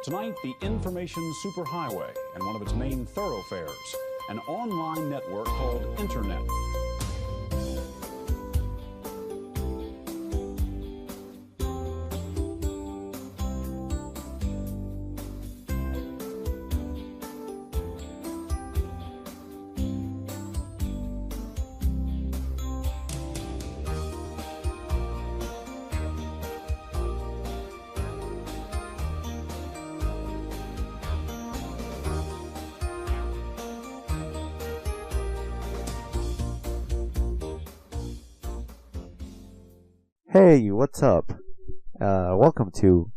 Tonight, the information superhighway and one of its main thoroughfares, an online network called Internet. Hey, what's up? Welcome to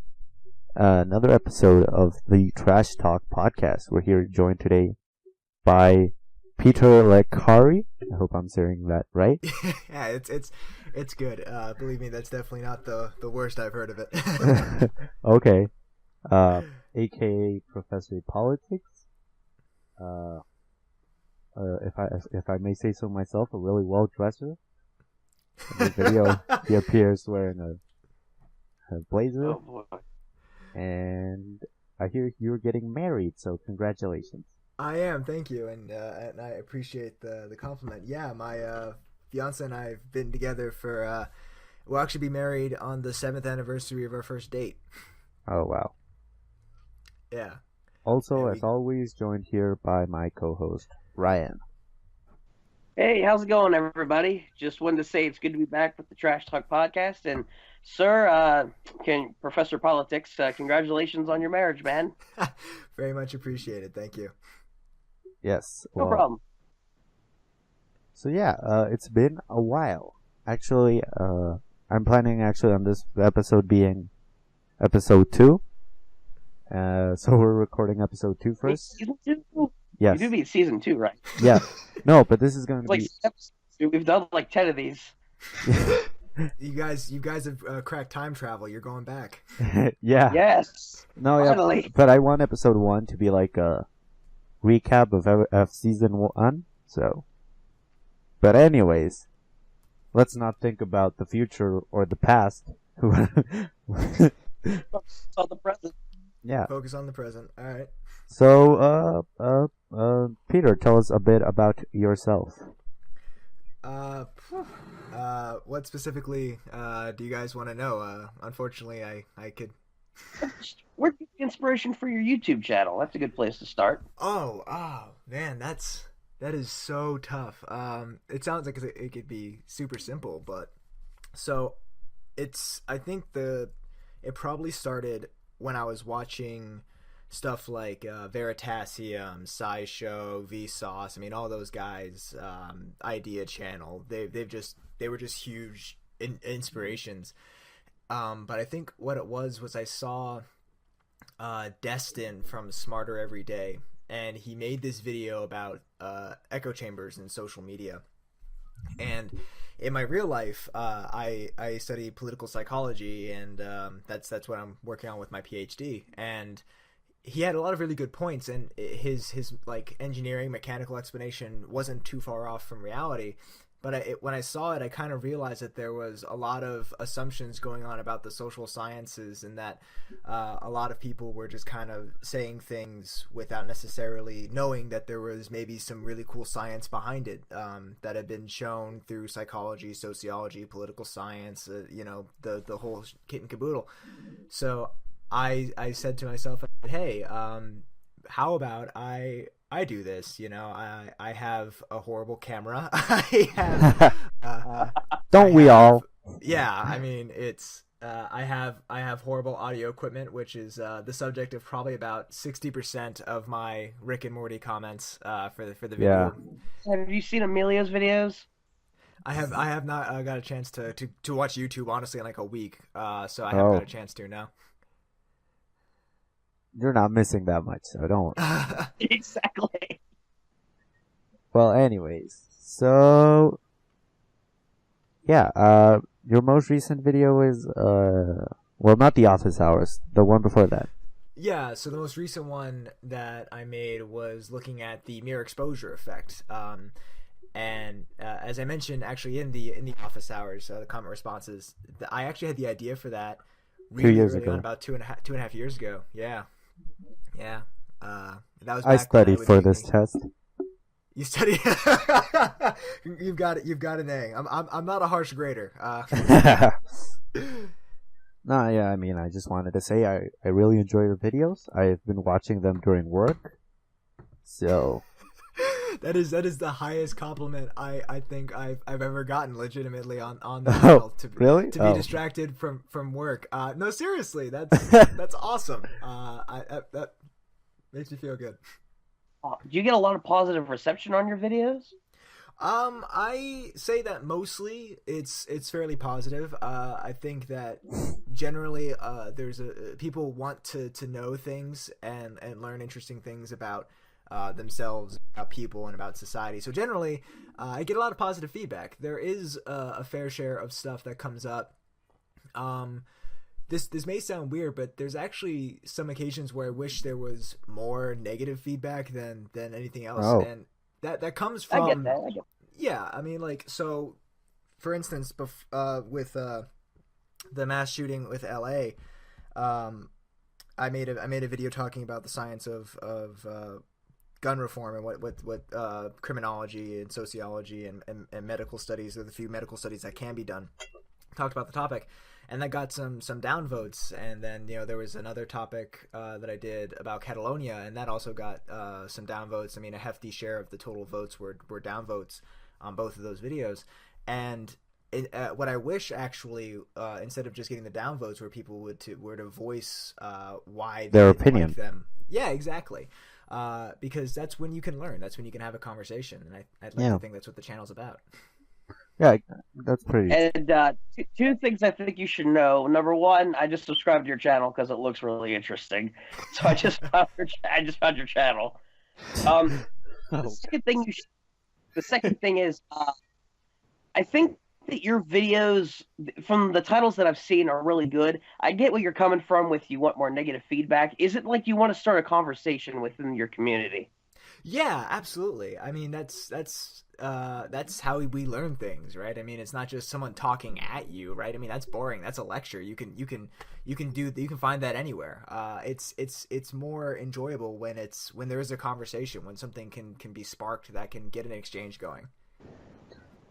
another episode of the Trash Talk podcast. We're here joined today by Peter Lecari. I hope I'm saying that right. Yeah, it's good. Believe me, that's definitely not the worst I've heard of it. Okay. AKA Professor Politics. If I may say so myself, a really well dresser. In the video, he appears wearing a blazer. Oh boy. And I hear you're getting married, so congratulations. I am, thank you, and I appreciate the compliment. Yeah, my fiance and I have been together for we'll actually be married on the 7th anniversary of our first date. Oh, wow. Yeah. Also, as always, joined here by my co-host, Ryan. Hey, how's it going, everybody? Just wanted to say it's good to be back with the Trash Talk podcast. And, sir, Professor Politics, congratulations on your marriage, man. Very much appreciated. Thank you. Yes. No problem. So, yeah, it's been a while. Actually, I'm planning on this episode being episode 2. So we're recording episode 2 first. Season 2? Yes. You do be season 2, right? Yeah. No, but this is going to be... We've done like 10 of these. You guys have cracked time travel. You're going back. Yeah. Yes. No, finally. Yeah, but I want episode 1 to be like a recap of season 1. So, but anyways, let's not think about the future or the past. Focus on the present. Yeah. Focus on the present. All right. So, Peter, tell us a bit about yourself. What specifically do you guys want to know? Unfortunately, I could. Where'd you get the inspiration for your YouTube channel? That's a good place to start. Oh man, that is so tough. It sounds like it could be super simple, but so I think it probably started when I was watching stuff like Veritasium, SciShow, Vsauce. I mean, all those guys. Idea Channel. They were just huge inspirations. But I think what it was I saw Destin from Smarter Every Day, and he made this video about echo chambers in social media. And in my real life, I study political psychology, and that's what I'm working on with my PhD. And he had a lot of really good points, and his like engineering mechanical explanation wasn't too far off from reality. But when I saw it, I kind of realized that there was a lot of assumptions going on about the social sciences, and that a lot of people were just kind of saying things without necessarily knowing that there was maybe some really cool science behind it that had been shown through psychology, sociology, political science, the whole kit and caboodle. So I said to myself, hey, how about I do this? I have a horrible camera. I have Don't we all? Yeah, I mean, it's I have horrible audio equipment, which is the subject of probably about 60% of my Rick and Morty comments for the video. Yeah. Have you seen Emilio's videos? I have not got a chance to watch YouTube, honestly, in like a week. So I haven't got a chance to now. You're not missing that much, so don't. Exactly. Well, anyways, so yeah, your most recent video is well, not the office hours, the one before that. Yeah, so the most recent one that I made was looking at the mere exposure effect. And as I mentioned, actually in the office hours, the comment responses, I actually had the idea for that really 2 years early ago. on, about two and a half years ago. Yeah, Yeah. That was. I back when studied would for make this me- test. You study. You've got it. You've got an A. I'm not a harsh grader. No, yeah, I mean, I just wanted to say I really enjoy your videos. I've been watching them during work. So, that is the highest compliment I think I've ever gotten legitimately on the channel to really? to be distracted from work. No, seriously, that's awesome. That makes me feel good. Do you get a lot of positive reception on your videos? I say that mostly it's fairly positive. I think that generally there's people want to know things and learn interesting things about themselves, about people, and about society. So generally, I get a lot of positive feedback. There is a fair share of stuff that comes up. This may sound weird, but there's actually some occasions where I wish there was more negative feedback than anything else, Oh. and that comes from. I get that. Yeah, I mean, like, so, for instance, with the mass shooting with LA, I made a video talking about the science of gun reform and what criminology and sociology and medical studies are the few medical studies that can be done. Talked about the topic, and that got some downvotes. And then there was another topic that I did about Catalonia, and that also got some downvotes. I mean, a hefty share of the total votes were downvotes on both of those videos. And what I wish actually, instead of just getting the downvotes, where people were to voice why Their they didn't opinion. like them. Yeah, exactly. Because that's when you can learn. That's when you can have a conversation, and I'd like to think that's what the channel's about. Yeah, that's pretty. And two things I think you should know. Number one, I just subscribed to your channel because it looks really interesting. So I just found your channel. The second thing is, I think that your videos, from the titles that I've seen, are really good. I get where you're coming from with you want more negative feedback. Is it like you want to start a conversation within your community? Yeah, absolutely. I mean, that's how we learn things, right? I mean, it's not just someone talking at you, right? I mean, that's boring. That's a lecture. You can find that anywhere. It's more enjoyable when there is a conversation, when something can be sparked that can get an exchange going.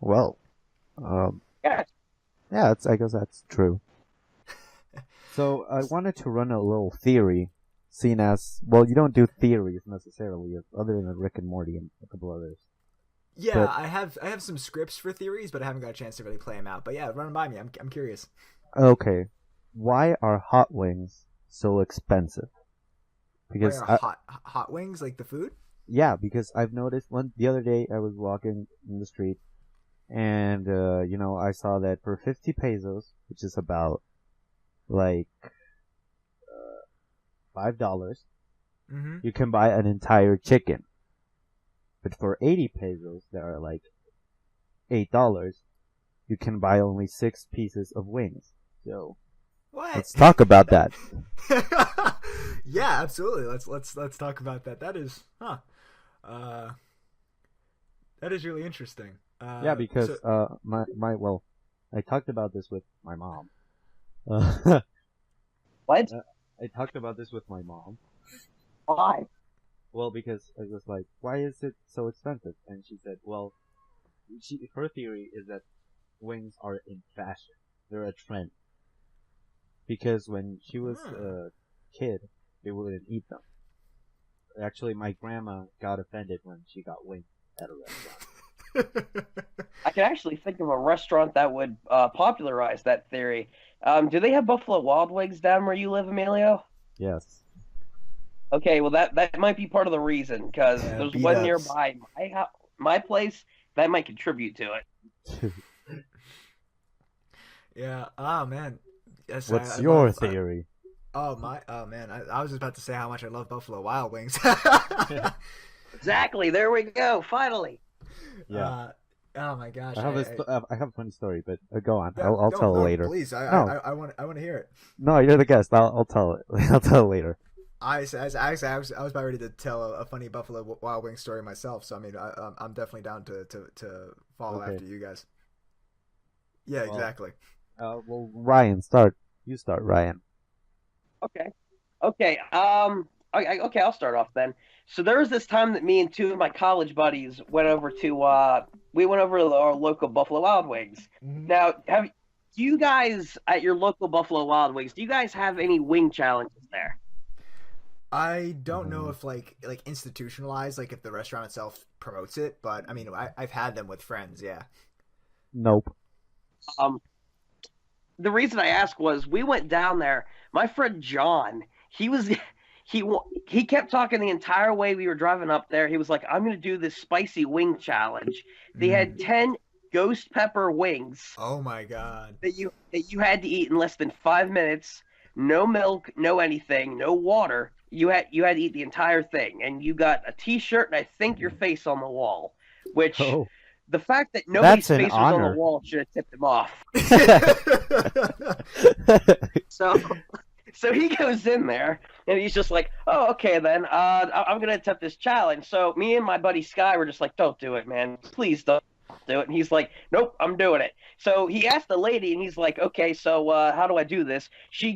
Well, Yeah. yeah, I guess that's true. So I wanted to run a little theory, seen as, well, you don't do theories necessarily, other than Rick and Morty and a couple others. Yeah, But- I have some scripts for theories, but I haven't got a chance to really play them out. But yeah, run them by me. I'm curious. Okay, why are hot wings so expensive? Because Where are hot wings, like the food? yeah, because I've noticed the other day I was walking in the street, and I saw that for 50 pesos, which is about like $5, Mm-hmm. you can buy an entire chicken. But for 80 pesos, that are like $8, you can buy only 6 pieces of wings. So What? let's talk about that. Yeah, absolutely. Let's talk about that. That is, that is really interesting. Yeah, because so- I talked about this with my mom. What? I talked about this with my mom. Why? Well, because I was like, why is it so expensive? And she said, well, her theory is that wings are in fashion. They're a trend. Because when she was a kid, they wouldn't eat them. Actually, my grandma got offended when she got wings at a restaurant. I can actually think of a restaurant that would popularize that theory. Do they have Buffalo Wild Wings down where you live, Emilio? Yes. Okay, well that might be part of the reason, because Yeah, there's beat one ups. nearby my place that might contribute to it. Yeah. Oh man. Yes, What's I your love- theory? Oh man. I was just about to say how much I love Buffalo Wild Wings. Exactly. There we go. Finally. Yeah. Oh my gosh. I have a funny story, but go on. No, I'll tell it later. Please, No. I want to hear it. No, you're the guest. I'll tell it. I'll tell it later. I was about ready to tell a funny Buffalo Wild Wings story myself. So I mean, I'm definitely down to follow Okay. after you guys. Yeah, Well, exactly. Well, Ryan, start. You start, Ryan. Okay. Okay, I'll start off then. So there was this time that me and two of my college buddies went over to we went over to our local Buffalo Wild Wings. Mhm. Now, do you guys at your local Buffalo Wild Wings, do you guys have any wing challenges there? I don't know if like institutionalized, like if the restaurant itself promotes it, but I mean, I've had them with friends. Yeah. Nope. Um, the reason I asked was we went down there. My friend John, he was he kept talking the entire way we were driving up there. He was like, "I'm going to do this spicy wing challenge." They had 10 ghost pepper wings Oh my god. that you had to eat in less than 5 minutes. No milk, no anything, no water. You had to eat the entire thing, and you got a T-shirt and I think your face on the wall. Which Oh. the fact that nobody's That's an face was on honor. the wall should have tipped him off. So he goes in there and he's just like, "Oh, okay then. I'm gonna attempt this challenge." So me and my buddy Sky were just like, "Don't do it, man. Please don't do it." And he's like, "Nope, I'm doing it." So he asked the lady and he's like, "Okay, so how do I do this?" She's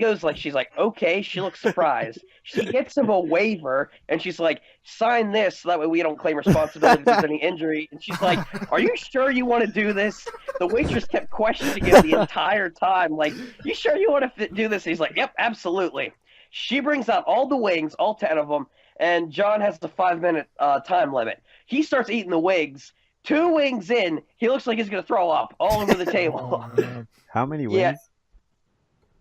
like, "Okay." She looks surprised. She gets him a waiver and she's like, "Sign this so that way we don't claim responsibility if there's any injury." And she's like, "Are you sure you want to do this?" The waitress kept questioning him the entire time, like, "You sure you want to do this?" And he's like, "Yep, absolutely." She brings out all the wings, all 10 of them, and John has the 5-minute time limit. He starts eating the wings. 2 wings in, he looks like he's going to throw up all over the table. How many wings? Yeah.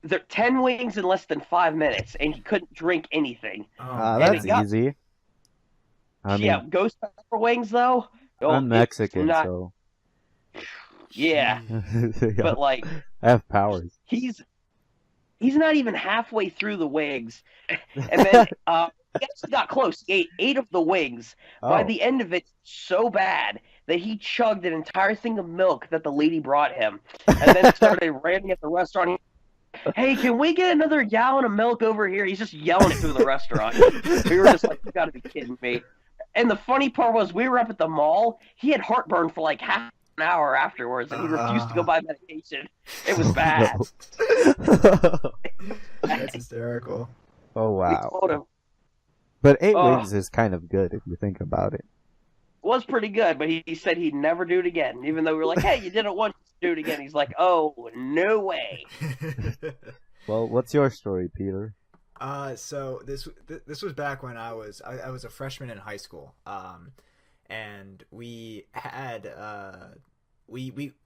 There 10 wings in less than 5 minutes, and he couldn't drink anything. That's it got- easy. I mean, Yeah, ghost pepper wings, though? Oh, I'm it's Mexican, not- so Yeah, Yeah, but, like, I have powers. he's not even halfway through the wings. And then he actually got close. He ate 8 of the wings. By Oh. the end of it, so bad that he chugged an entire thing of milk that the lady brought him, and then started ranting at the restaurant. "Hey, can we get another gallon of milk over here?" He's just yelling it through the restaurant. We were just like, "You gotta be kidding me." And the funny part was, we were up at the mall. He had heartburn for like half an hour afterwards, and he refused to go buy medication. It was bad. That's hysterical. Oh We wow! told him But 8 Oh. wings is kind of good if you think about it. it was pretty good, but he said he'd never do it again. Even though we were like, "Hey, you did it once, do it again." He's like, "Oh, no way." Well, what's your story, Peter? So this was back when I was a freshman in high school. And we had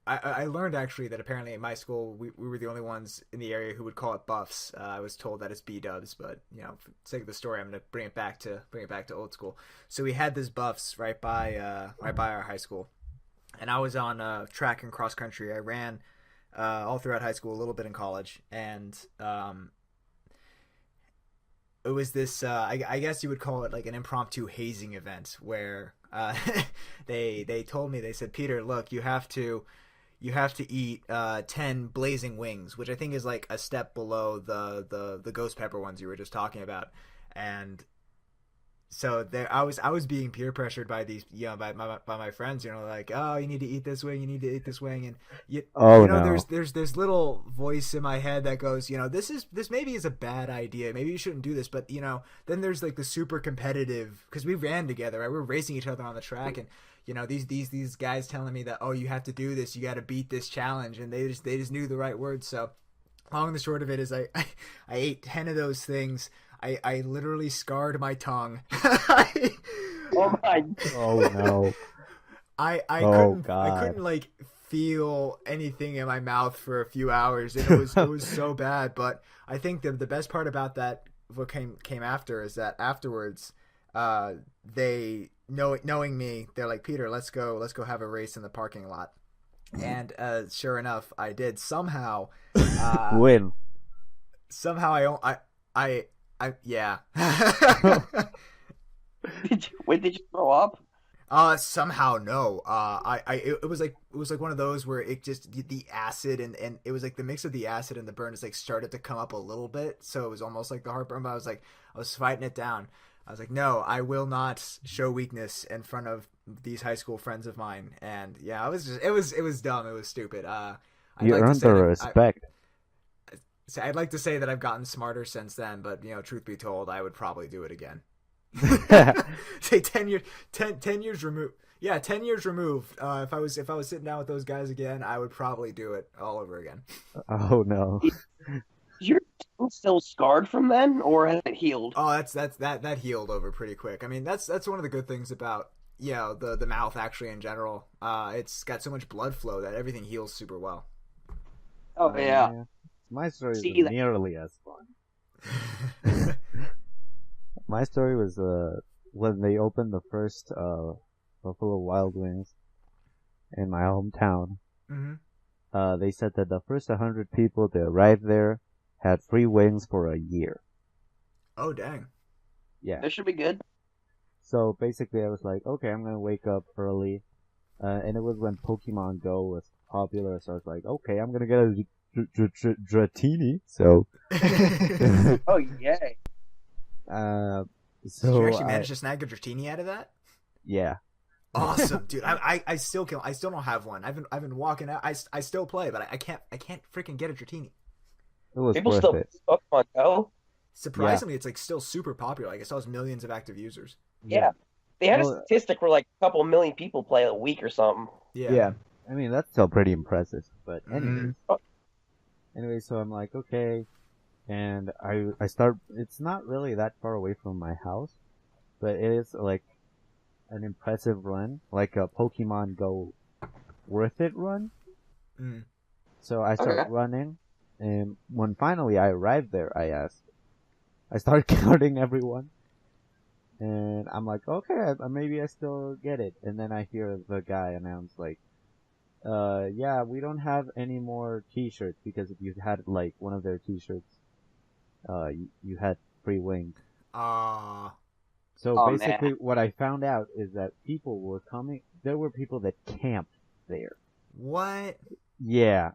I learned actually that apparently at my school we were the only ones in the area who would call it buffs. I was told that it's B-dubs, but you know, for the sake of the story, I'm gonna bring it back to old school. So we had this buffs right by our high school, and I was on track and cross country. I ran all throughout high school, a little bit in college, and it was this I guess you would call it like an impromptu hazing event where they told me, they said, "Peter, look, you have to eat 10 blazing wings," which I think is like a step below the ghost pepper ones you were just talking about. And so there I was being peer pressured by these, you know, by my friends, you know, like, "Oh, you need to eat this wing, you need to eat this wing." And you know, no. there's this little voice in my head that goes, you know, this maybe is a bad idea, maybe you shouldn't do this. But you know, then there's like the super competitive, because we ran together, right? We were racing each other on the track, and you know, these guys telling me that, "Oh, you have to do this, you got to beat this challenge," and they just knew the right words. So long and the short of it is I ate 10 of those things. I literally scarred my tongue. Oh my! Oh no! I Oh, couldn't God. I couldn't like feel anything in my mouth for a few hours, and it was so bad. But I think the best part about that, what came after, is that afterwards, they knowing me, they're like, "Peter, let's go have a race in the parking lot." And sure enough, I did somehow. Win. Somehow I yeah. Did you throw up? Somehow no. It was like one of those where it just, the acid and it was like the mix of the acid and the burn is like started to come up a little bit, so it was almost like the heartburn. But I was fighting it down. I was like, no, I will not show weakness in front of these high school friends of mine. And yeah, it was dumb. It was stupid. You earned the respect. So I'd like to say that I've gotten smarter since then, but truth be told, I would probably do it again. Say 10 years, 10 years removed. Yeah, 10 years removed. If I was sitting down with those guys again, I would probably do it all over again. Oh no. Is your tongue still scarred from then, or has it healed? Oh, that healed over pretty quick. I mean, that's one of the good things about the mouth actually in general. It's got so much blood flow that everything heals super well. Oh yeah. My story See isn't that- nearly as fun. My story was when they opened the first Buffalo Wild Wings in my hometown. Mm-hmm. They said that the first 100 people that arrived there had free wings for a year. Oh dang. Yeah. This should be good. So basically, I was like, okay, I'm gonna wake up early, and it was when Pokemon Go was popular. So I was like, okay, I'm gonna get a Dratini. So. Oh yay! Did you actually manage to snag a Dratini out of that? Yeah. Awesome, dude. I still don't have one. I've been walking out. I still play, but I can't freaking get a Dratini. It was People worth still it. Pokemon Go. Surprisingly, it's like still super popular. Like it still has millions of active users. Yeah. They had Well, a statistic where like a couple million people play a week or something. Yeah. I mean, that's still pretty impressive. But anyways, Mhm. so I'm like, okay, and I start. It's not really that far away from my house, but it is like an impressive run, like a Pokemon Go worth it run. Mm. So I start Okay. running, and when finally I arrived there, I started counting everyone, and I'm like, okay, maybe I still get it. And then I hear the guy announce like, yeah, we don't have any more T-shirts because if you had like one of their T-shirts, you had free wings. So Oh, basically, man. what I found out is that people were coming. There were people that camped there. What? Yeah.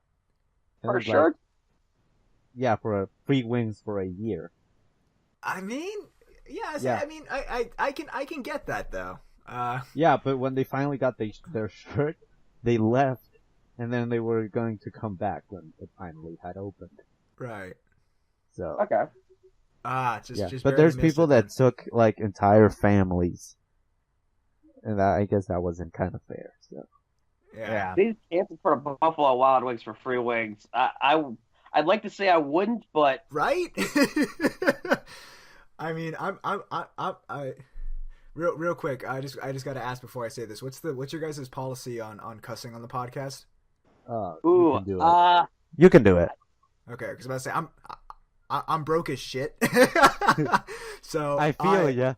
It For was sure. like, yeah, for a free wings for a year. I mean, yeah. Yeah. I mean, I can get that though. Yeah, but when they finally got their shirt, they left, and then they were going to come back when it finally had opened. Right. So Okay. Just but barely there's missed people it then. that took like entire families, and I guess that wasn't kind of fair. So Yeah. These cancel for Buffalo Wild Wings for free wings. I'd like to say I wouldn't, but Right? I mean, I real quick. I just got to ask before I say this. What's your guys' policy on cussing on the podcast? you ooh, can do it. You can do it. Okay, because I was about to say I'm broke as shit. So I feel ya.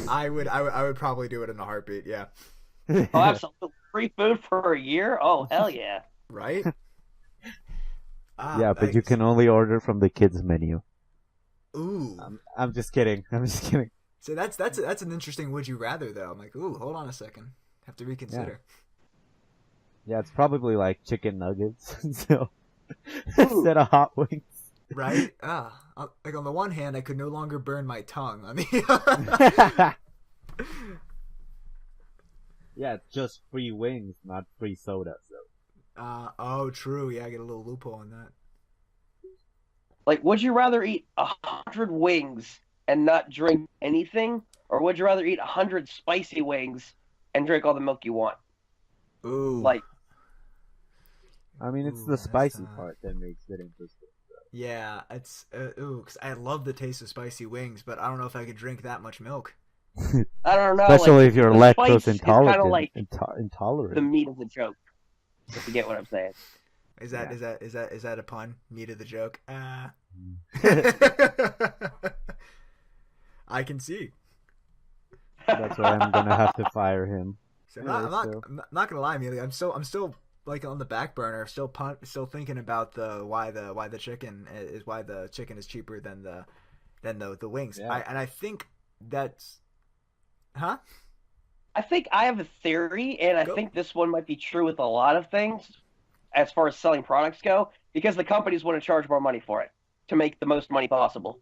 I would probably do it in a heartbeat. Yeah. oh, absolutely free food for a year. Oh, hell yeah! Right. Yeah, but you can only order from the kids menu. Ooh. I'm just kidding. So that's an interesting would you rather though. I'm like, ooh, hold on a second. Have to reconsider. Yeah, it's probably like chicken nuggets so, instead of hot wings. Right? Like on the one hand, I could no longer burn my tongue. On the Yeah, it's just free wings, not free soda. So. oh, true. Yeah, I get a little loophole on that. Like, would you rather eat 100 wings and not drink anything, or would you rather eat 100 spicy wings and drink all the milk you want? Ooh. Like, I mean, it's Ooh, the that's spicy tough. part that makes it interesting. Yeah, it's because I love the taste of spicy wings, but I don't know if I could drink that much milk. I don't know. Especially like, if you're the lactose spice is intolerant. kinda like intolerant. the meat of the joke. If you get what I'm saying. Is that a pun? Meat of the joke. I can see. That's why I'm gonna have to fire him. So Yeah, I'm not gonna lie, Amelia. I'm still like on the back burner, still thinking about why the chicken is cheaper than the wings. Yeah. I think that's, huh? I think I have a theory, and I Go. think this one might be true with a lot of things as far as selling products go, because the companies want to charge more money for it to make the most money possible.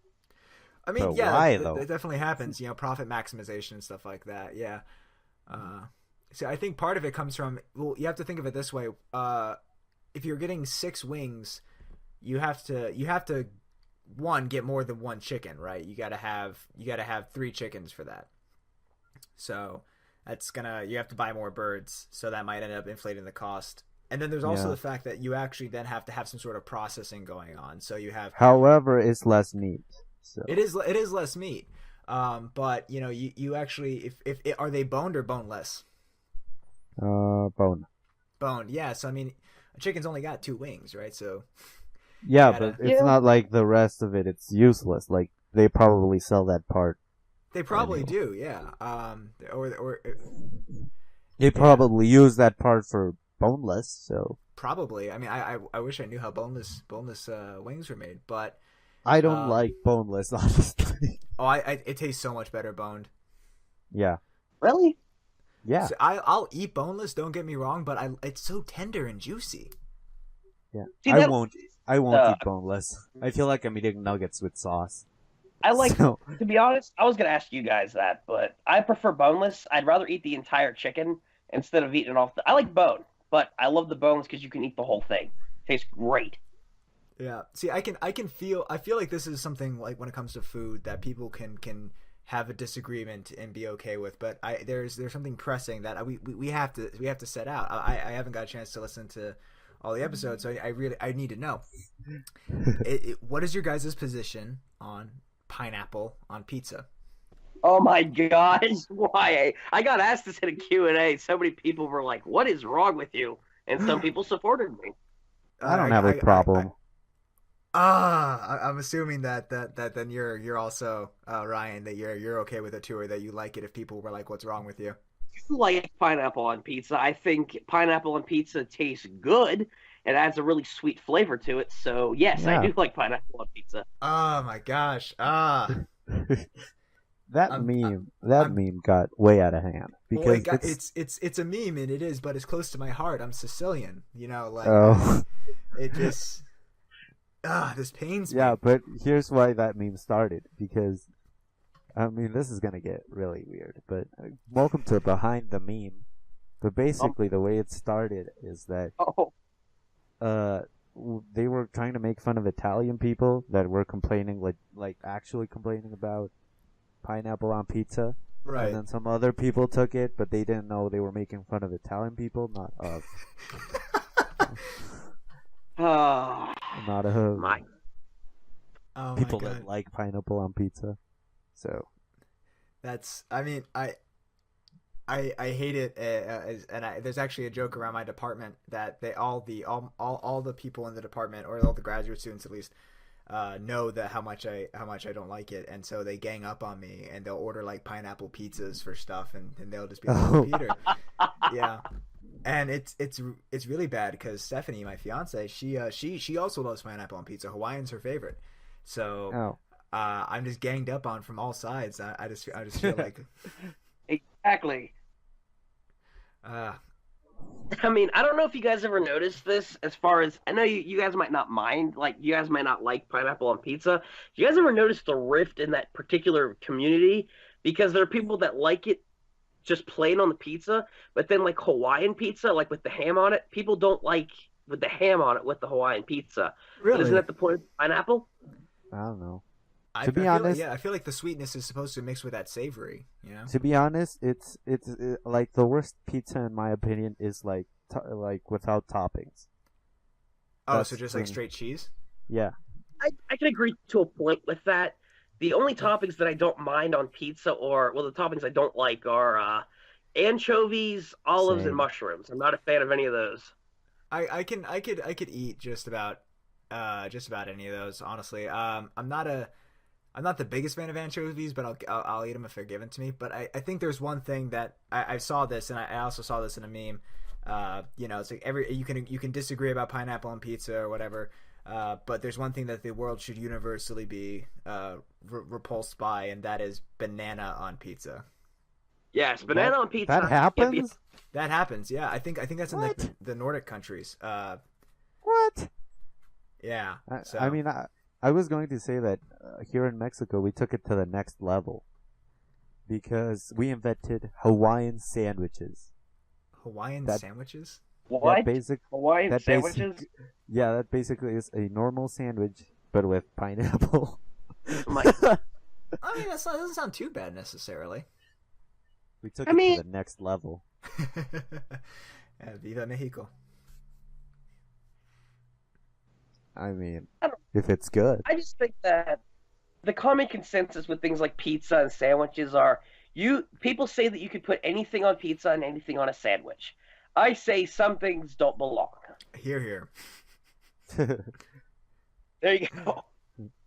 I mean, But yeah, why, though? it definitely happens. Profit maximization and stuff like that. Yeah. So I think part of it comes from, well, you have to think of it this way. If you're getting 6 wings, you have to one, get more than one chicken, right? You gotta have 3 chickens for that. So you have to buy more birds, so that might end up inflating the cost. And then there's also the fact that you actually then have to have some sort of processing going on. So you have, however, it's less meat. So. It is less meat. But you actually, if are they boned or boneless? Bone. Bone, yeah. So I mean, a chicken's only got 2 wings, right? So yeah, but it's not like the rest of it. It's useless. Like they probably sell that part. They probably do, yeah. Or they probably use that part for boneless. So probably. I mean, I wish I knew how boneless wings were made, but I don't like boneless, honestly. Oh, it tastes so much better boned. Yeah. Really? Yeah. So I'll eat boneless. Don't get me wrong, but it's so tender and juicy. Yeah. See, I won't eat boneless. I feel like I'm eating nuggets with sauce. To be honest, I was gonna ask you guys that, but I prefer boneless. I'd rather eat the entire chicken instead of eating it off. I like bone, but I love the bones because you can eat the whole thing. It tastes great. Yeah. See, I feel like this is something like when it comes to food that people can have a disagreement and be okay with, but there's something pressing that we have to set out. I haven't got a chance to listen to all the episodes, so I need to know. What is your guys' position on pineapple on pizza? Oh my gosh, why? I got asked this in a Q&A. So many people were like, "What is wrong with you?" And some people supported me. I don't have a problem. I'm assuming that then you're also Ryan, that you're okay with it too, or that you like it if people were like, "What's wrong with you?" I like pineapple on pizza. I think pineapple on pizza tastes good. It adds a really sweet flavor to it. So yes, I do like pineapple on pizza. Oh my gosh! That meme got way out of hand because it's a meme, and it is, but it's close to my heart. I'm Sicilian, it just this pains me. Yeah, but here's why that meme started, because I mean, this is gonna get really weird, but welcome to Behind the Meme. But basically, the way it started is that they were trying to make fun of Italian people that were complaining, like actually complaining about pineapple on pizza. Right. And then some other people took it, but they didn't know they were making fun of Italian people, not of. Not of people that like pineapple on pizza. So that's, I mean, I hate it, there's actually a joke around my department that all the people in the department, or all the graduate students at least, know that how much I don't like it, and so they gang up on me and they'll order like pineapple pizzas for stuff, and they'll just be like, "Oh, Peter." Yeah. And it's really bad because Stephanie, my fiance, she also loves pineapple on pizza. Hawaiian's her favorite. So I'm just ganged up on from all sides. I just feel like exactly. I mean, I don't know if you guys ever noticed this. As far as I know, you guys might not mind, like you guys might not like pineapple on pizza. Do you guys ever notice the rift in that particular community? Because there are people that like it just plain on the pizza, but then like Hawaiian pizza, like with the ham on it, people don't like with the ham on it with the Hawaiian pizza. Really? But isn't that the point of pineapple? I don't know. To be honest, I feel like the sweetness is supposed to mix with that savory. To be honest, it's like the worst pizza in my opinion is like without toppings. Oh, so just like straight cheese? Yeah. I can agree to a point with that. The only toppings that I don't mind on pizza, the toppings I don't like are anchovies, olives, and mushrooms. I'm not a fan of any of those. I could eat just about any of those, honestly. I'm not the biggest fan of anchovies, but I'll eat them if they're given to me. But I think there's one thing that I saw this, and I also saw this in a meme. It's like you can disagree about pineapple on pizza or whatever, but there's one thing that the world should universally be repulsed by, and that is banana on pizza. Yes, banana on pizza. That happens? That happens, yeah. I think that's in the Nordic countries. What? Yeah. I mean, I was going to say that here in Mexico, we took it to the next level because we invented Hawaiian sandwiches. Sandwiches? What? basic Hawaiian that sandwiches? yeah, that basically is a normal sandwich but with pineapple. Oh my. I mean, that doesn't sound too bad necessarily. We took I it mean- to the next level. Viva Mexico. I mean, I don't- if it's good. I just think that the common consensus with things like pizza and sandwiches are people say that you could put anything on pizza and anything on a sandwich. I say some things don't belong. Here, here. There you go.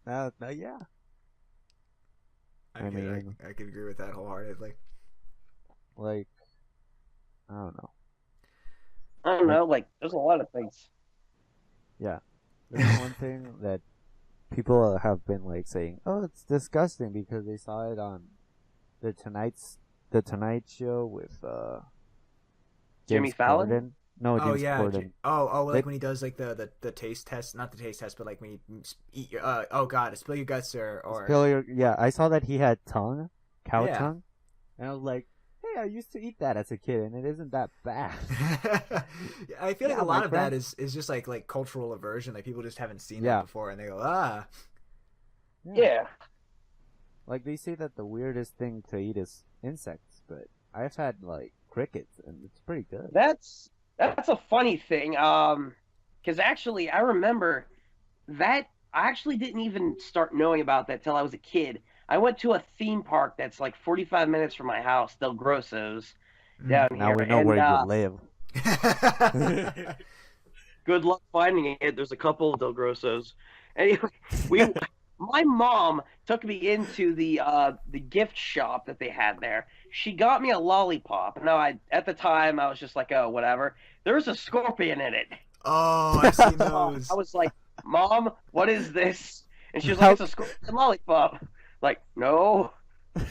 Yeah. I I could, mean- I could agree with that wholeheartedly. Like, I don't know. I don't know, like there's a lot of things. Yeah. There's one thing that people have been like saying, "Oh, it's disgusting," because they saw it on the Tonight Show with Jimmy James Fallon? Corden. No, James Corden. Like They- when he does like the taste test, not the taste test, but like when you eat your oh god, spill your guts or Yeah, I saw that he had cow Yeah. tongue, and I was like, "Hey, I used to eat that as a kid, and it isn't that bad." I feel like Yeah, a lot my of that friend- is just like cultural aversion. Like people just haven't seen Yeah. it before, and they go, ah. Yeah. Like they say that the weirdest thing to eat is insects, but I've had like crickets, and it's pretty good. That's a funny thing. Because actually, I remember that I actually didn't even start knowing about that till I was a kid. I went to a theme park that's like 45 minutes from my house, Del Grosso's, down Now here. we know and, where you live. good luck finding it. There's a couple of Del Grosso's. Anyway, my mom took me into the gift shop that they had there. She got me a lollipop. Now, at the time I was just like, oh, whatever. There was a scorpion in it. Oh, I've seen those. I was like, Mom, what is this? And she was like, it's a scorpion lollipop. Like, no,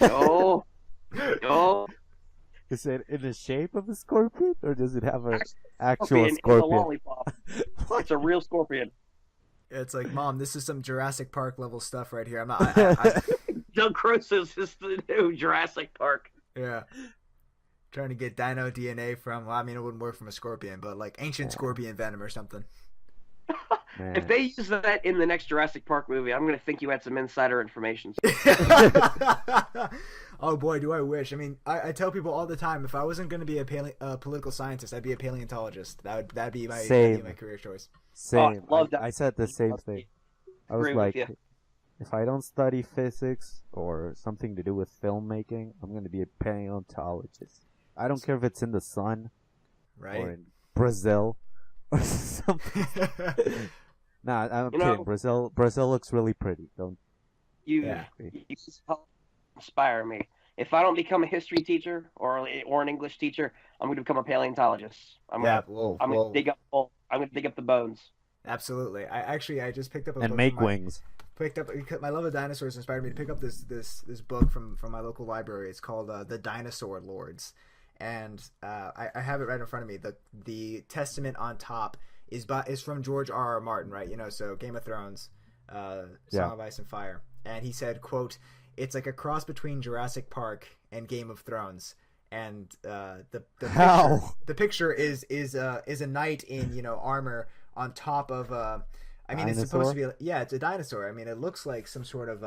no. Is it in the shape of a scorpion, or does it have an actual Scorpion in the scorpion? lollipop. It's a real scorpion. It's like, Mom, this is some Jurassic Park level stuff right here. I'm not. Del Grosso's is the new Jurassic Park. Yeah. Trying to get dino DNA from. Well, I mean, it wouldn't work from a scorpion, but like ancient scorpion venom or something. Man. If they use that in the next Jurassic Park movie, I'm going to think you had some insider information. Oh boy, do I wish. I mean, I tell people all the time, if I wasn't going to be a political scientist, I'd be a paleontologist. That'd be my career choice. Same. love that. I said the same thing. I was Agree with like, you. if I don't study physics or something to do with filmmaking, I'm going to be a paleontologist. I don't care if it's in the sun Right? or in Brazil or something. Nah, I'm You kidding. know- Brazil looks really pretty. Don't. You, Yeah. you just help inspire me. If I don't become a history teacher or an English teacher, I'm going to become a paleontologist. I'm Yeah, going to dig up. I'm going to dig up the bones. Absolutely. I just picked up a book And make from wings. my love of dinosaurs inspired me to pick up this book from my local library. It's called The Dinosaur Lords, and I have it right in front of me. The testament on top is from George R.R. Martin, right? So Game of Thrones, Song of Ice and Fire, and he said, "quote It's like a cross between Jurassic Park and Game of Thrones." And the picture is a knight in armor on top of I mean, it's supposed to be it's a dinosaur. I mean, it looks like some sort of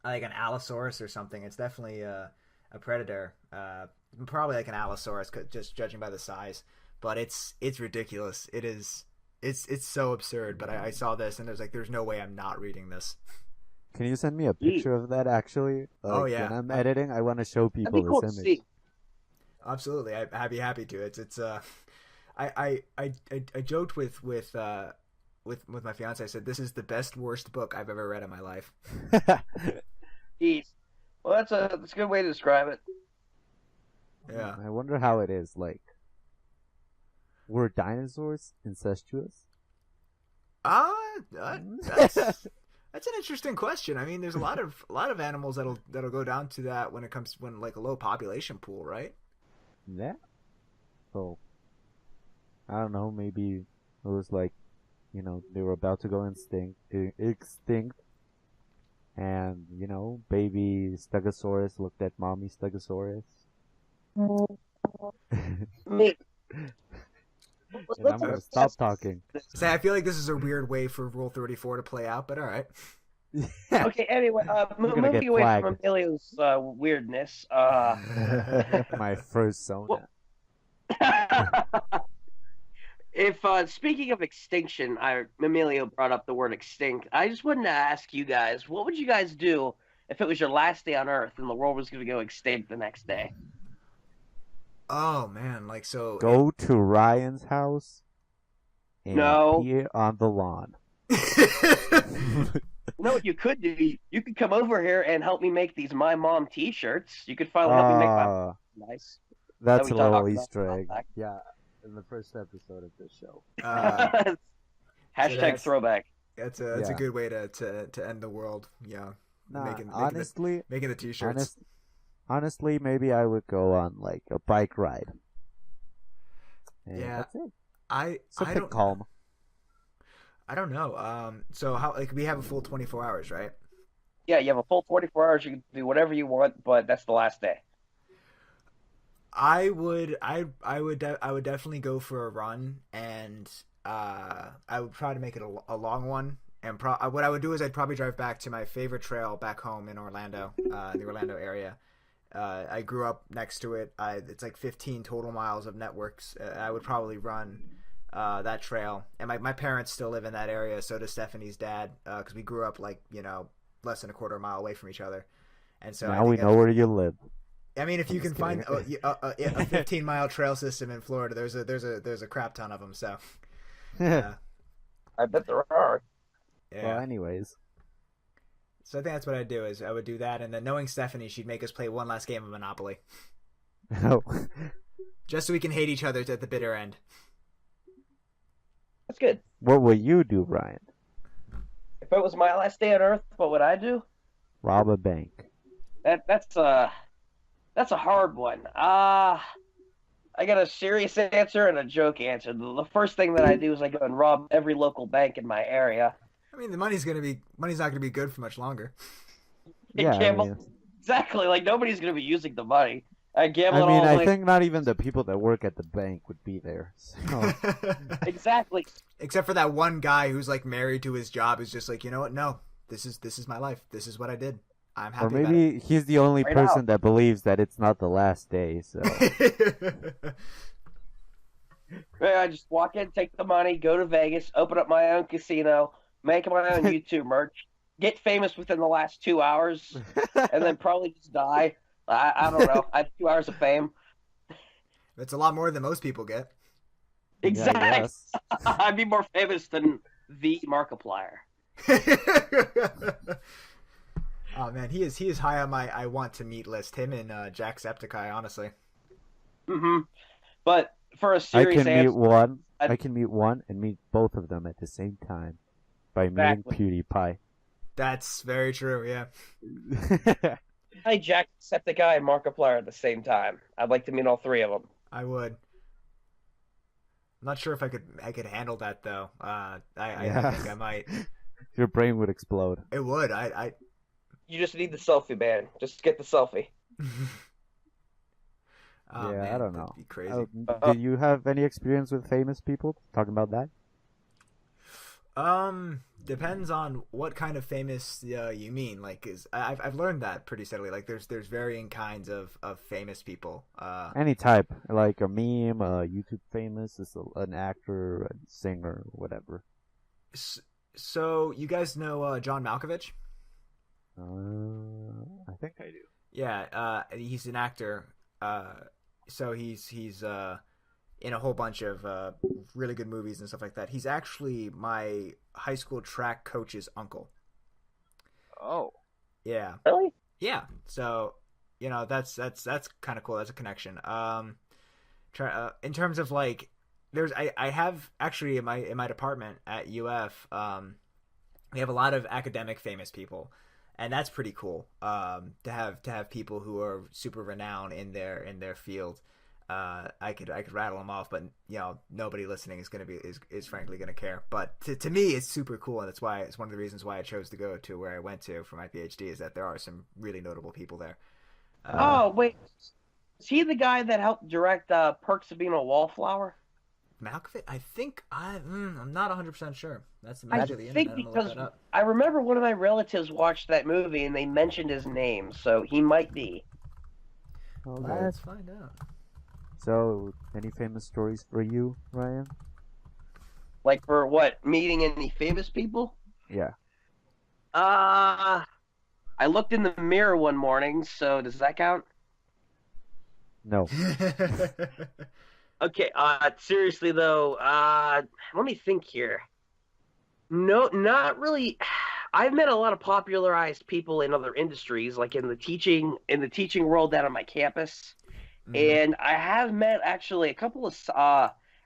like an Allosaurus or something. It's definitely a predator, probably like an Allosaurus, just judging by the size. But it's ridiculous. It's so absurd. But I saw this and there's no way I'm not reading this. Can you send me a picture of that, actually? Oh, yeah. When I'm editing, I want to show That'd people be cool to this image. see. Absolutely, I'd be happy to. It's I joked with my fiance. I said this is the best worst book I've ever read in my life. Jeez. Well, that's a good way to describe it. Yeah. I wonder how it is. Like, were dinosaurs incestuous? That's an interesting question. I mean, there's a lot of animals that'll go down to that when like a low population pool, right? Yeah. So, I don't know. Maybe it was like, they were about to go extinct, and baby Stegosaurus looked at mommy Stegosaurus. Me. And I'm gonna stop talking. Say, I feel like this is a weird way for Rule 34 to play out, but all right. Okay, anyway, gonna moving get away flagged. from Emilio's weirdness. My first Sona. If speaking of extinction, Emilio brought up the word extinct. I just wanted to ask you guys, what would you guys do if it was your last day on Earth and the world was going to go extinct the next day? Oh man, like so. Go to Ryan's house and No. pee on the lawn. You know what you could do? You could come over here and help me make these My Mom T-shirts. You could finally help me make my nice. That's That a we little talked Easter about egg. back. Yeah, in the first episode of this show. Hashtag that's- throwback. That's a Yeah. good way to end the world. Yeah, Nah, making honestly, the t-shirts. honestly, maybe I would go on like a bike ride. And Yeah. that's it. I Something don't calm. I don't know. So how like we have a full 24 hours, right? Yeah, you have a full 24 hours. You can do whatever you want, but that's the last day. I would definitely go for a run, and I would try to make it a long one. And what I would do is I'd probably drive back to my favorite trail back home in Orlando, in the Orlando area. I grew up next to it. It's like 15 total miles of networks. I would probably run that trail. And my parents still live in that area, so does Stephanie's dad, because we grew up like, less than a quarter mile away from each other. And so Now we know where you live. I mean, if you can just find kidding. a 15-mile trail system in Florida, there's a crap ton of them. So, I bet there are. yeah. Well, anyways. So I think that's what I'd do is I would do that, and then knowing Stephanie, she'd make us play one last game of Monopoly, Oh. just so we can hate each other at the bitter end. That's good. What will you do, Ryan? If it was my last day on Earth, what would I do? Rob a bank. That's a hard one. I got a serious answer and a joke answer. The first thing that I do is I go and rob every local bank in my area. I mean, the money's not gonna be good for much longer. Yeah, I Gamble. mean- Exactly. Like nobody's gonna be using the money. I gamble I it mean, all I away. think not even the people that work at the bank would be there. So. Exactly. Except for that one guy who's like married to his job, who's just like, you know what? No, this is my life. This is what I did. I'm happy. Or maybe he's the only Right person out. that believes that it's not the last day. So about it. I just walk in, take the money, go to Vegas, open up my own casino, make my own YouTube merch, get famous within the last 2 hours, and then probably just die. I don't know. I have 2 hours of fame. That's a lot more than most people get. Exactly. yes. I'd be more famous than the Markiplier. Oh man, he is high on my I want to meet list. Him and Jacksepticeye, honestly. But for a I serious can meet answer, one. I'd- I can meet one and meet both of them at the same time by meeting Exactly. PewDiePie. That's very true. Yeah. I Jacksepticeye and Markiplier at the same time. I'd like to meet all three of them. I would. I'm not sure if I could handle that though. I think I might. Your brain would explode. It would. I You just need the selfie, man. Just get the selfie. Oh, yeah, man, I don't that'd know. be crazy. Did you have any experience with famous people? Talking about that? Depends on what kind of famous you mean. Like, I've learned that pretty steadily. Like, there's varying kinds of famous people. Any type, like a meme, YouTube famous, is an actor, a singer, whatever. So you guys know John Malkovich? I think I do. Yeah, he's an actor. So he's in a whole bunch of really good movies and stuff like that. He's actually my high school track coach's uncle. Oh. Yeah. Really? Yeah. So, that's kind of cool. That's a connection. In terms of like, I have actually in my department at UF, we have a lot of academic famous people, and that's pretty cool. To have people who are super renowned in their field. I could rattle them off, but nobody listening is frankly gonna care. But to me, it's super cool, and it's one of the reasons why I chose to go to where I went to for my PhD is that there are some really notable people there. Oh, wait. Is he the guy that helped direct Perks of Being a Wallflower? Malkovich? I think I'm not 100% sure. That's the I magic of the think internet. I'm gonna because look that up. I remember one of my relatives watched that movie and they mentioned his name, so he might be. Okay. Let's find out. So, any famous stories for you, Ryan? Like for what? Meeting any famous people? Yeah. I looked in the mirror one morning, so does that count? No. Okay, seriously though, let me think here. No, not really. I've met a lot of popularized people in other industries, like in the teaching world down on my campus. And I have met actually a couple of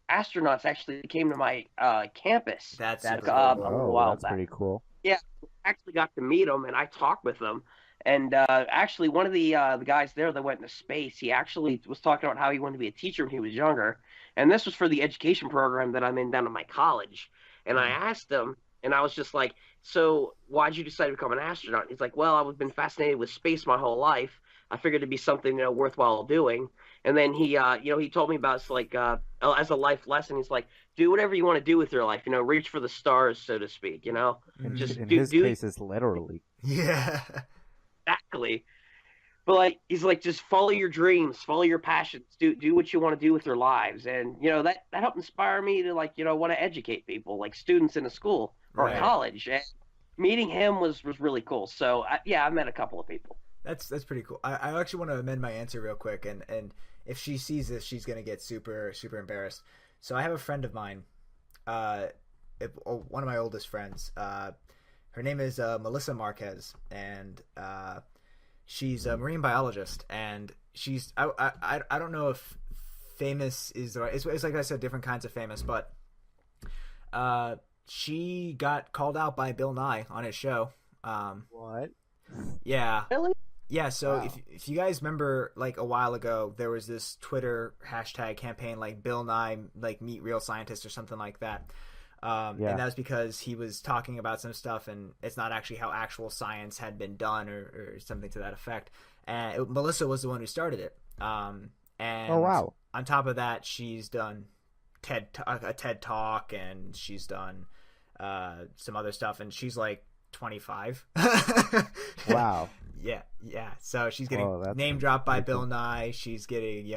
astronauts actually that came to my campus. That's a super cool. little Oh, while that's back. pretty cool. Yeah, actually got to meet them and I talked with them. And actually, one of the guys there that went into space, he actually was talking about how he wanted to be a teacher when he was younger. And this was for the education program that I'm in down at my college. And I asked him, and I was just like, "So, why'd you decide to become an astronaut?" And he's like, "Well, I've been fascinated with space my whole life. I figured it'd be something worthwhile doing." And then he he told me about as a life lesson. He's like, "Do whatever you want to do with your life. Reach for the stars, so to speak. Just In do his case, it's literally. Yeah. exactly." But like he's like, just follow your dreams, follow your passions, do what you want to do with your lives, and that helped inspire me to want to educate people, like students in a school or Right. college. And meeting him was really cool. So I've met a couple of people. That's pretty cool. I actually want to amend my answer real quick, and if she sees this, she's gonna get super embarrassed. So I have a friend of mine, one of my oldest friends. Her name is Melissa Marquez, and she's a marine biologist, and she's I don't know if famous is the right. It's like I said, different kinds of famous, but she got called out by Bill Nye on his show. What? Yeah. Really? Yeah, so Wow. if you guys remember, like a while ago, there was this Twitter hashtag campaign, like Bill Nye, like meet real scientists or something like that. And that was because he was talking about some stuff, and it's not actually how actual science had been done or something to that effect. And Melissa was the one who started it. And Oh, wow. on top of that, she's done a TED Talk, and she's done some other stuff, and she's like 25. Wow. Yeah. So she's getting that's name dropped by pretty Bill cool. Nye. She's getting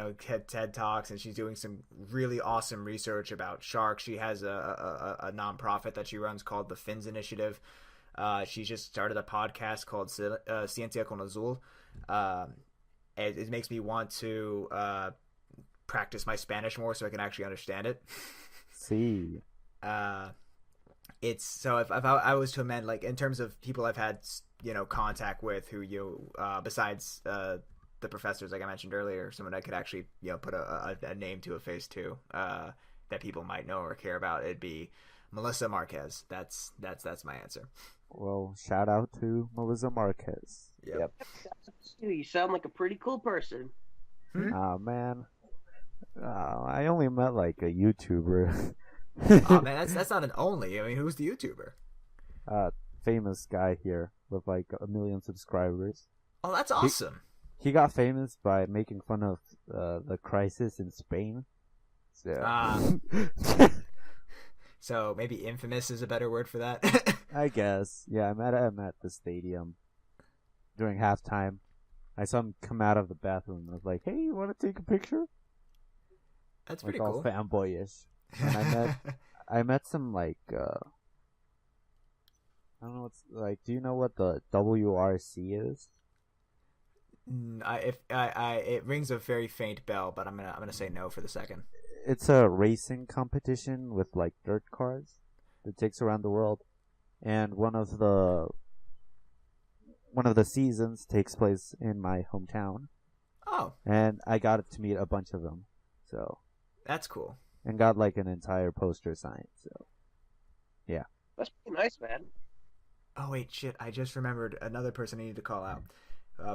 TED Talks, and she's doing some really awesome research about sharks. She has a nonprofit that she runs called the Fins Initiative. She's just started a podcast called Ciencia con Azul. It makes me want to practice my Spanish more so I can actually understand it. See. It's so if I was to amend, like in terms of people I've had contact with who besides the professors, like I mentioned earlier, someone I could actually put a name to a face to that people might know or care about, it'd be Melissa Marquez. That's my answer. Well, shout out to Melissa Marquez. Yep. You sound like a pretty cool person. Oh man, I only met like a YouTuber. Oh man, that's not an only. I mean, who's the YouTuber? Famous guy here with like 1 million subscribers. Oh, that's awesome. He got famous by making fun of the crisis in Spain. So, So maybe infamous is a better word for that. I guess. Yeah, I met him at the stadium during halftime. I saw him come out of the bathroom and I was like, "Hey, you want to take a picture?" That's Like pretty all cool. fanboyish. And I met some like I don't know what's like. Do you know what the WRC is? It rings a very faint bell, but I'm gonna say no for the second. It's a racing competition with like dirt cars that takes around the world, and one of the seasons takes place in my hometown, Oh, and I got to meet a bunch of them. So that's cool. and got like an entire poster signed. So yeah. That's pretty nice, man. Oh wait, shit! I just remembered another person I need to call out.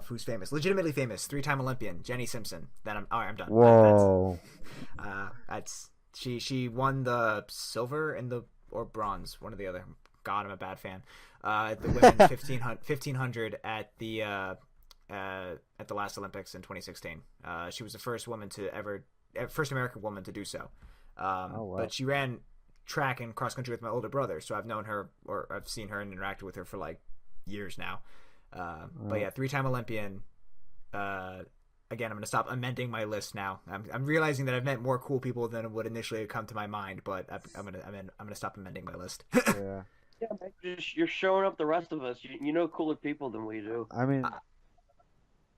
Who's famous, legitimately famous, 3-time Olympian, Jenny Simpson. Then I'm done. Whoa. That's she won the silver and or bronze, one or the other. God, I'm a bad fan. The women 1500 at the last Olympics in 2016. She was the first American woman to do so. wow. But she ran track and cross country with my older brother, so I've known her, or I've seen her and interacted with her for like years now. But yeah, 3-time Olympian. Again, I'm gonna stop amending my list now. I'm realizing that I've met more cool people than would initially have come to my mind, but I'm gonna stop amending my list. Yeah. Yeah, man, you're showing up the rest of us. You know cooler people than we do. I mean,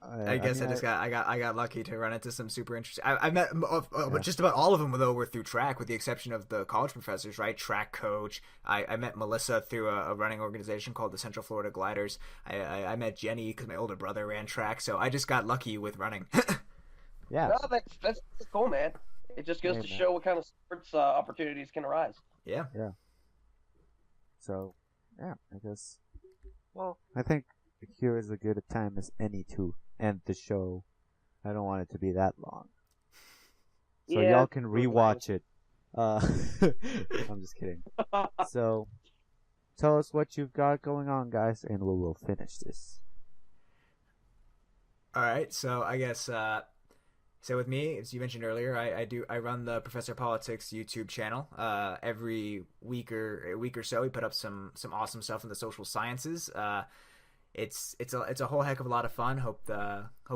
I guess I got lucky to run into some super interesting. I met just about all of them though were through track, with the exception of the college professors, right? Track coach. I met Melissa through a running organization called the Central Florida Gliders. I met Jenny because my older brother ran track, so I just got lucky with running. Yeah. No, that's cool, man. It just goes to show what kind of sports opportunities can arise. Yeah. Yeah. So, yeah, I guess. Well, I think here is as good a time as any to end the show. I don't want it to be that long. So Yeah, y'all can rewatch it. I'm just kidding. So, tell us what you've got going on, guys, and we will finish this. All right, so I guess so with me, as you mentioned earlier, I run the Professor Politics YouTube channel. Every week or so, we put up some awesome stuff in the social sciences. It's a whole heck of a lot of fun. Hope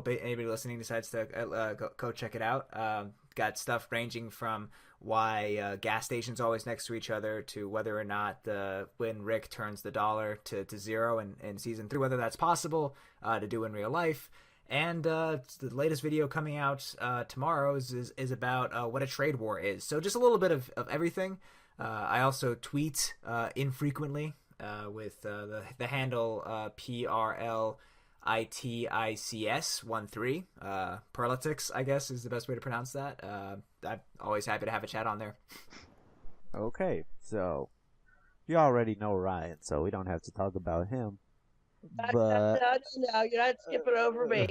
anybody listening decides to go check it out. Got stuff ranging from why gas stations always next to each other, to whether or not when Rick turns the dollar to zero in season 3, whether that's possible to do in real life. And the latest video coming out tomorrow is about what a trade war is. So just a little bit of everything. I also tweet infrequently with the handle PRLITICS13. Perlitics, I guess, is the best way to pronounce that. I'm always happy to have a chat on there. Okay, so you already know Ryan, so we don't have to talk about him. But No, you're not skipping over me.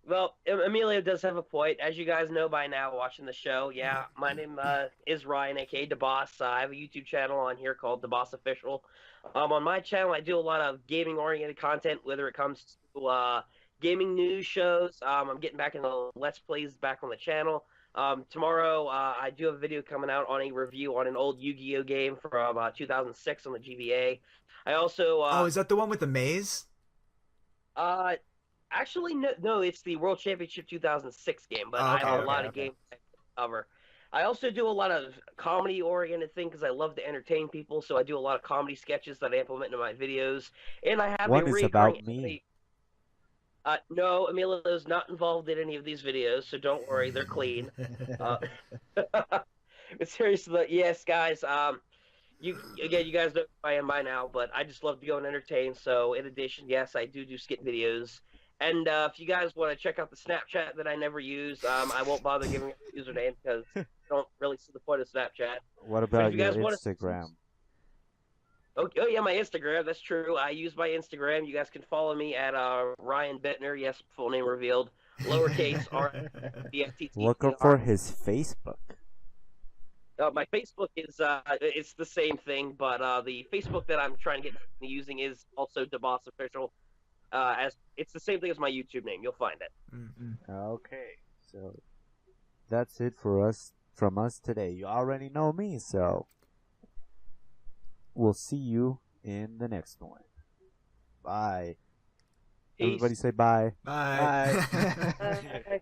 Well, Emilio does have a point. As you guys know by now, watching the show, yeah, my name is Ryan, aka DeBoss. I have a YouTube channel on here called DeBoss Official. On my channel, I do a lot of gaming-oriented content, whether it comes to gaming news shows. I'm getting back into Let's Plays back on the channel. Tomorrow, I do have a video coming out on a review on an old Yu-Gi-Oh game from 2006 on the GBA. I also... is that the one with the maze? Actually, no, it's the World Championship 2006 game, but I have a lot of games to cover. I also do a lot of comedy-oriented things because I love to entertain people, so I do a lot of comedy sketches that I implement in my videos. And I have one is about me. No, Emilio's not involved in any of these videos, so don't worry, they're clean. But seriously, yes, guys, you guys know who I am by now, but I just love to go and entertain, so in addition, yes, I do skit videos. And if you guys want to check out the Snapchat that I never use, I won't bother giving a username because I don't really see the point of Snapchat. What about your Instagram? Oh yeah, my Instagram. That's true. I use my Instagram. You guys can follow me at Ryan Bittner. Yes, full name revealed. Lowercase R-B-F-T-T. Look up for his Facebook. My Facebook is it's the same thing, but the Facebook that I'm trying to get using is also DeBoss Official. As it's the same thing as my YouTube name. You'll find it. Mm-hmm. Okay, so that's it from us today. You already know me, so we'll see you in the next one. Bye. Peace. Everybody say bye. Bye. Bye.